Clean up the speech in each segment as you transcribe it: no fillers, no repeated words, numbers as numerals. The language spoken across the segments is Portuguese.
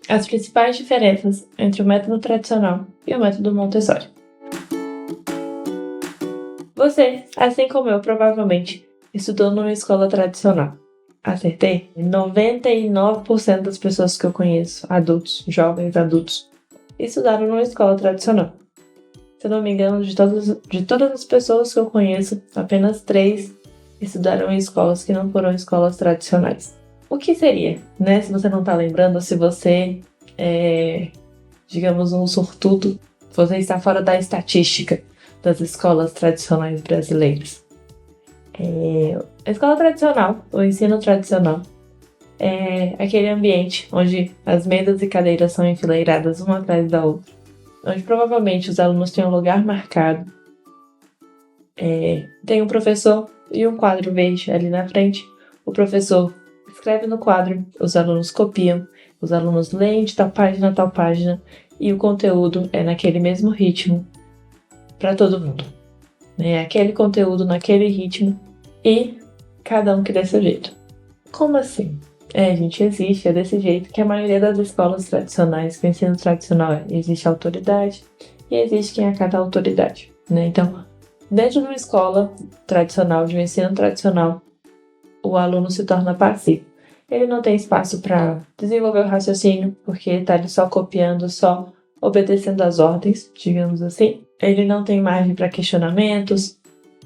As principais diferenças entre o método tradicional e o método Montessori. Você, assim como eu, provavelmente estudou numa escola tradicional. Acertei? 99% das pessoas que eu conheço, adultos, jovens adultos, estudaram numa escola tradicional. Se eu não me engano, de todas as pessoas que eu conheço, apenas 3 estudaram em escolas que não foram escolas tradicionais. O que seria, né? Se você não está lembrando, se você é, digamos, um sortudo, você está fora da estatística das escolas tradicionais brasileiras. A escola tradicional, o ensino tradicional, é aquele ambiente onde as mesas e cadeiras são enfileiradas uma atrás da outra, onde provavelmente os alunos têm um lugar marcado, tem um professor e um quadro verde ali na frente. O professor escreve no quadro, os alunos copiam, os alunos leem de tal página a tal página, e o conteúdo é naquele mesmo ritmo para todo mundo. É aquele conteúdo naquele ritmo e cada um que dê seu jeito. Como assim? Gente, existe, é desse jeito que a maioria das escolas tradicionais, que o ensino tradicional existe autoridade e existe quem acata a autoridade, né? Então, dentro de uma escola tradicional, de um ensino tradicional, o aluno se torna passivo. Ele não tem espaço para desenvolver o raciocínio, porque está ali só copiando, só obedecendo às ordens, digamos assim. Ele não tem margem para questionamentos,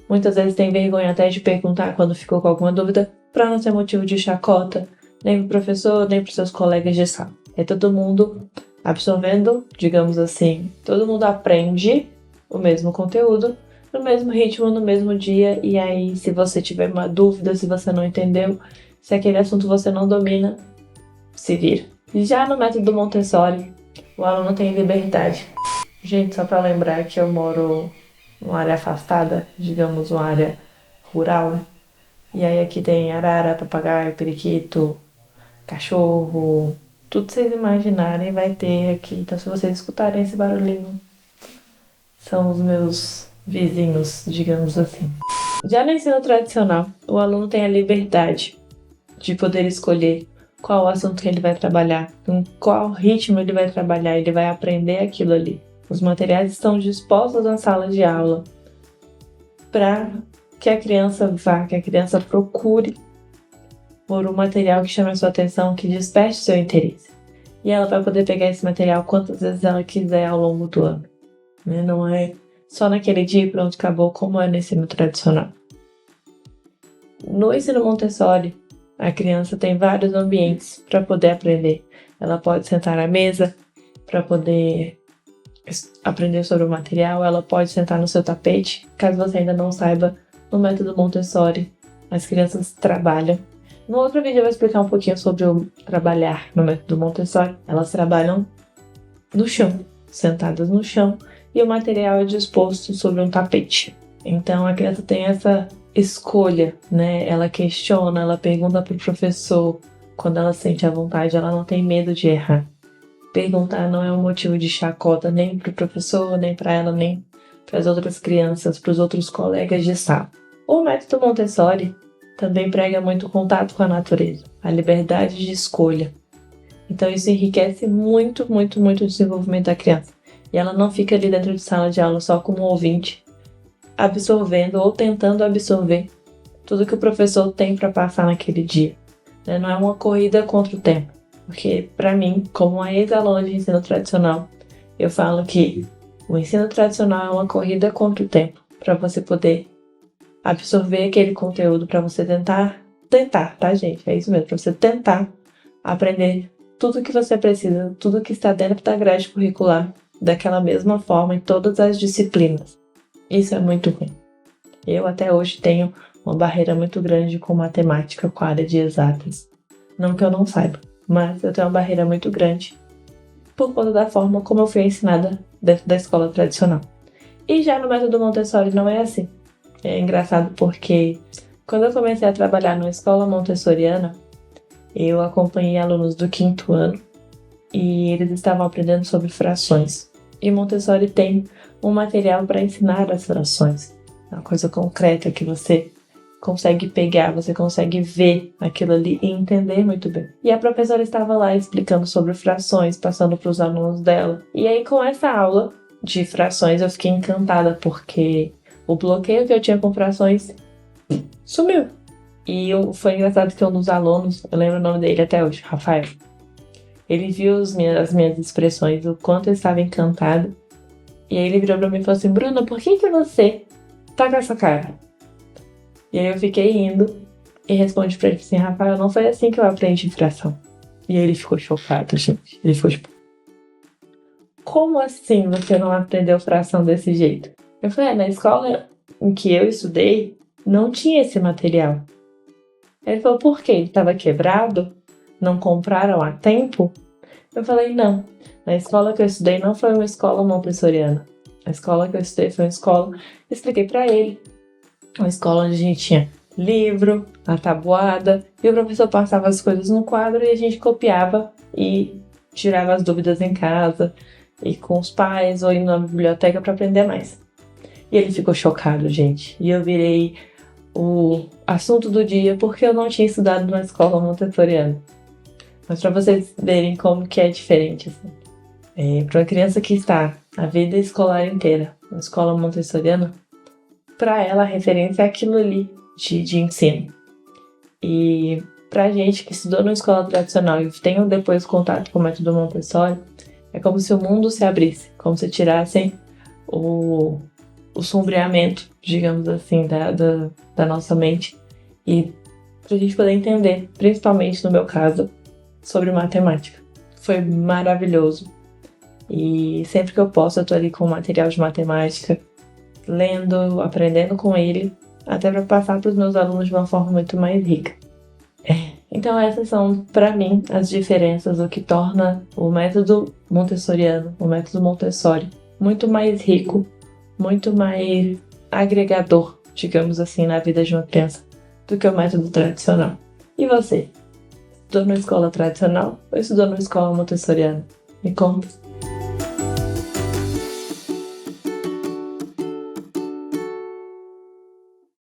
muitas vezes tem vergonha até de perguntar quando ficou com alguma dúvida, para não ser motivo de chacota, nem para o professor, nem para os seus colegas de sala. É todo mundo absorvendo, digamos assim, todo mundo aprende o mesmo conteúdo, no mesmo ritmo, no mesmo dia, e aí se você tiver uma dúvida, se você não entendeu, se aquele assunto você não domina, se vira. Já no método Montessori, o aluno tem liberdade. Gente, só para lembrar que eu moro numa área afastada, digamos uma área rural, né? E aí aqui tem arara, papagaio, periquito, cachorro, tudo que vocês imaginarem vai ter aqui. Então se vocês escutarem esse barulhinho, são os meus vizinhos, digamos assim. Já no ensino tradicional, o aluno tem a liberdade de poder escolher qual o assunto que ele vai trabalhar, em qual ritmo ele vai trabalhar, ele vai aprender aquilo ali. Os materiais estão dispostos na sala de aula para que a criança vá, que a criança procure por um material que chame a sua atenção, que desperte seu interesse. E ela vai poder pegar esse material quantas vezes ela quiser ao longo do ano. Não é só naquele dia e pronto, acabou, como é no ensino tradicional. No ensino Montessori, a criança tem vários ambientes para poder aprender. Ela pode sentar à mesa para poder aprender sobre o material, ela pode sentar no seu tapete. Caso você ainda não saiba, no método Montessori, as crianças trabalham. No outro vídeo eu vou explicar um pouquinho sobre o trabalhar no método Montessori. Elas trabalham no chão, sentadas no chão, e o material é disposto sobre um tapete. Então a criança tem essa escolha, né? Ela questiona, ela pergunta para o professor. Quando ela sente a vontade, ela não tem medo de errar. Perguntar não é um motivo de chacota nem para o professor, nem para ela, nem para as outras crianças, para os outros colegas de sala. O método Montessori também prega muito o contato com a natureza, a liberdade de escolha. Então isso enriquece muito, muito, muito o desenvolvimento da criança. E ela não fica ali dentro de sala de aula só como ouvinte, absorvendo ou tentando absorver tudo que o professor tem para passar naquele dia. Não é uma corrida contra o tempo. Porque, para mim, como uma ex-aluna de ensino tradicional, eu falo que o ensino tradicional é uma corrida contra o tempo, para você poder absorver aquele conteúdo, para você tentar, tá, gente? É isso mesmo, para você tentar aprender tudo que você precisa, tudo que está dentro da grade curricular, daquela mesma forma em todas as disciplinas. Isso é muito ruim. Eu até hoje tenho uma barreira muito grande com matemática, com a área de exatas. Não que eu não saiba, mas eu tenho uma barreira muito grande por conta da forma como eu fui ensinada dentro da escola tradicional. E já no método Montessori não é assim. É engraçado porque quando eu comecei a trabalhar numa escola montessoriana, eu acompanhei alunos do 5º ano e eles estavam aprendendo sobre frações. E Montessori tem um material para ensinar as frações. Uma coisa concreta que você consegue pegar, você consegue ver aquilo ali e entender muito bem. E a professora estava lá explicando sobre frações, passando para os alunos dela. E aí, com essa aula de frações, eu fiquei encantada, porque o bloqueio que eu tinha com frações sumiu. E foi engraçado que um dos alunos, eu lembro o nome dele até hoje, Rafael, ele viu as minhas expressões, o quanto eu estava encantada. E aí ele virou pra mim e falou assim: Bruna, por que você tá com essa cara? E aí eu fiquei rindo e respondi pra ele assim: Rafael, não foi assim que eu aprendi fração. E aí ele ficou chocado, gente. Ele ficou tipo: como assim você não aprendeu fração desse jeito? Eu falei: na escola em que eu estudei, não tinha esse material. Ele falou: por quê? Ele estava quebrado? Não compraram a tempo? Eu falei: não. Na escola que eu estudei não foi uma escola montessoriana. A escola que eu estudei foi uma escola... Eu expliquei pra ele. Uma escola onde a gente tinha livro, a tabuada, e o professor passava as coisas no quadro e a gente copiava e tirava as dúvidas em casa, e com os pais, ou indo na biblioteca para aprender mais. E ele ficou chocado, gente. E eu virei o assunto do dia porque eu não tinha estudado numa escola montessoriana. Mas para vocês verem como que é diferente, assim. Para uma criança que está a vida escolar inteira na escola montessoriana, para ela a referência é aquilo ali de ensino. E pra gente que estudou na escola tradicional e tem depois contato com o método Montessori, é como se o mundo se abrisse, como se tirassem o sombreamento, digamos assim, da nossa mente, e pra gente poder entender, principalmente no meu caso, sobre matemática. Foi maravilhoso. E sempre que eu posso, eu tô ali com material de matemática, lendo, aprendendo com ele, até para passar para os meus alunos de uma forma muito mais rica. Então essas são, para mim, as diferenças, o que torna o método montessoriano, o método Montessori, muito mais rico, muito mais agregador, digamos assim, na vida de uma criança, do que o método tradicional. E você? Estudou numa escola tradicional ou estudou numa escola montessoriana? Me conta.